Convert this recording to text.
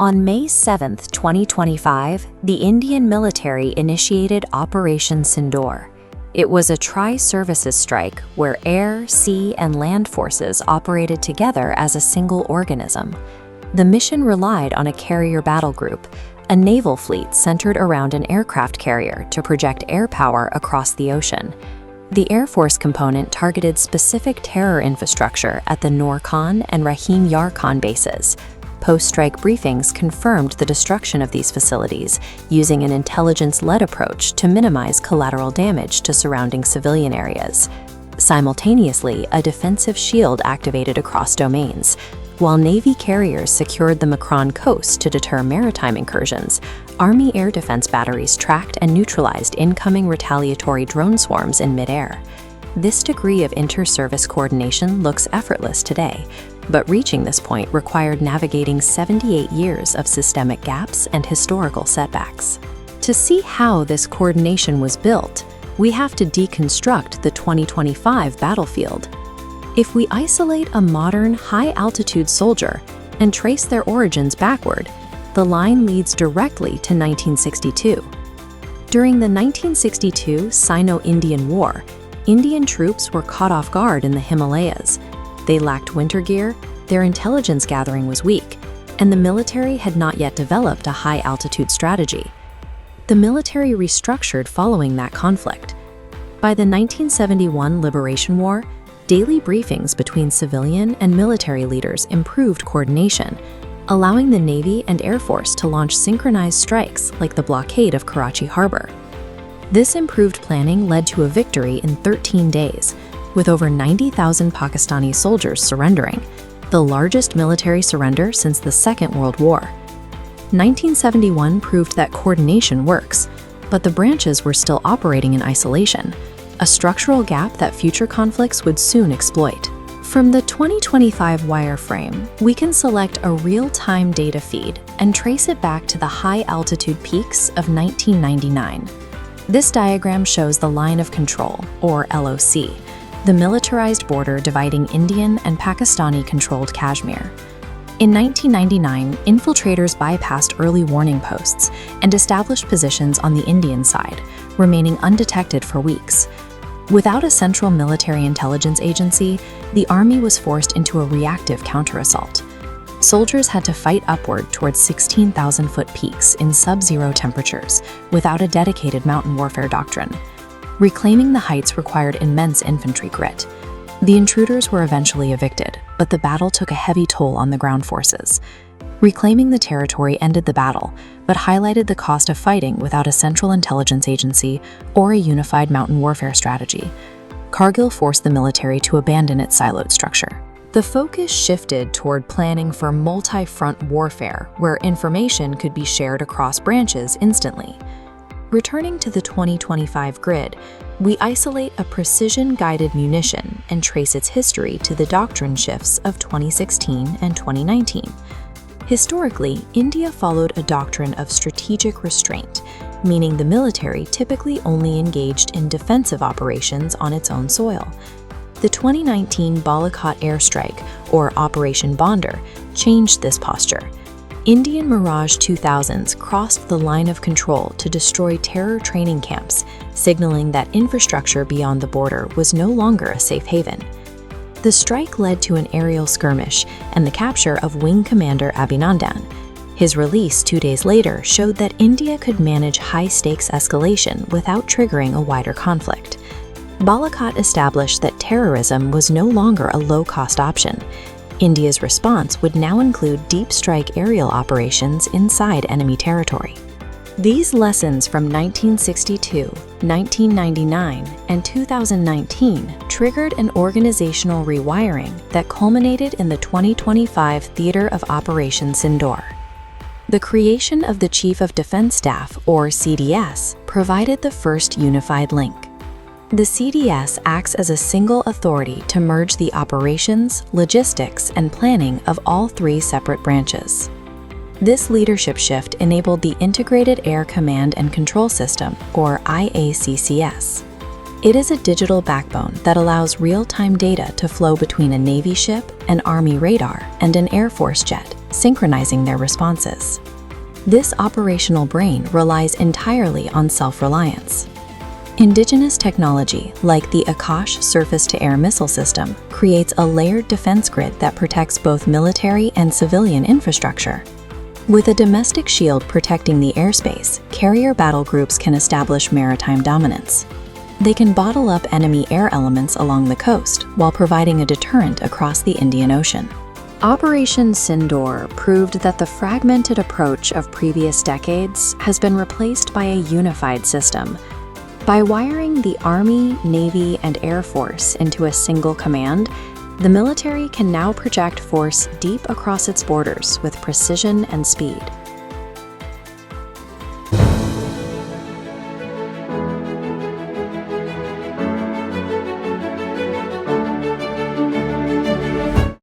On May 7, 2025, the Indian military initiated Operation Sindoor. It was a tri-services strike where air, sea, and land forces operated together as a single organism. The mission relied on a carrier battle group, a naval fleet centered around an aircraft carrier to project air power across the ocean. The Air Force component targeted specific terror infrastructure at the Noor Khan and Rahim Yar Khan bases. Post-strike briefings confirmed the destruction of these facilities using an intelligence-led approach to minimize collateral damage to surrounding civilian areas. Simultaneously, a defensive shield activated across domains. While Navy carriers secured the Makran coast to deter maritime incursions, Army air defense batteries tracked and neutralized incoming retaliatory drone swarms in midair. This degree of inter-service coordination looks effortless today, but reaching this point required navigating 78 years of systemic gaps and historical setbacks. To see how this coordination was built, we have to deconstruct the 2025 battlefield. If we isolate a modern, high-altitude soldier and trace their origins backward, the line leads directly to 1962. During the 1962 Sino-Indian War, Indian troops were caught off guard in the Himalayas. They lacked winter gear, their intelligence gathering was weak, and the military had not yet developed a high-altitude strategy. The military restructured following that conflict. By the 1971 Liberation War, daily briefings between civilian and military leaders improved coordination, allowing the Navy and Air Force to launch synchronized strikes like the blockade of Karachi Harbor. This improved planning led to a victory in 13 days, with over 90,000 Pakistani soldiers surrendering, the largest military surrender since the Second World War. 1971 proved that coordination works, but the branches were still operating in isolation, a structural gap that future conflicts would soon exploit. From the 2025 wireframe, we can select a real-time data feed and trace it back to the high-altitude peaks of 1999. This diagram shows the line of control, or LOC, the militarized border dividing Indian and Pakistani-controlled Kashmir. In 1999, infiltrators bypassed early warning posts and established positions on the Indian side, remaining undetected for weeks. Without a central military intelligence agency, the army was forced into a reactive counter-assault. Soldiers had to fight upward towards 16,000-foot peaks in sub-zero temperatures without a dedicated mountain warfare doctrine. Reclaiming the heights required immense infantry grit. The intruders were eventually evicted, but the battle took a heavy toll on the ground forces. Reclaiming the territory ended the battle, but highlighted the cost of fighting without a central intelligence agency or a unified mountain warfare strategy. Kargil forced the military to abandon its siloed structure. The focus shifted toward planning for multi-front warfare, where information could be shared across branches instantly. Returning to the 2025 grid, we isolate a precision-guided munition and trace its history to the doctrine shifts of 2016 and 2019. Historically, India followed a doctrine of strategic restraint, meaning the military typically only engaged in defensive operations on its own soil. The 2019 Balakot Air Strike, or Operation Bonder, changed this posture. Indian Mirage 2000s crossed the line of control to destroy terror training camps, signaling that infrastructure beyond the border was no longer a safe haven. The strike led to an aerial skirmish and the capture of Wing Commander Abhinandan. His release 2 days later showed that India could manage high-stakes escalation without triggering a wider conflict. Balakot established that terrorism was no longer a low-cost option. India's response would now include deep strike aerial operations inside enemy territory. These lessons from 1962, 1999, and 2019 triggered an organizational rewiring that culminated in the 2025 Theater of Operation Sindoor. The creation of the Chief of Defense Staff, or CDS, provided the first unified link. The CDS acts as a single authority to merge the operations, logistics, and planning of all three separate branches. This leadership shift enabled the Integrated Air Command and Control System, or IACCS. It is a digital backbone that allows real-time data to flow between a Navy ship, an Army radar, and an Air Force jet, synchronizing their responses. This operational brain relies entirely on self-reliance. Indigenous technology, like the Akash surface-to-air missile system, creates a layered defense grid that protects both military and civilian infrastructure. With a domestic shield protecting the airspace, carrier battle groups can establish maritime dominance. They can bottle up enemy air elements along the coast while providing a deterrent across the Indian Ocean. Operation Sindoor proved that the fragmented approach of previous decades has been replaced by a unified system. By wiring the Army, Navy, and Air Force into a single command, the military can now project force deep across its borders with precision and speed.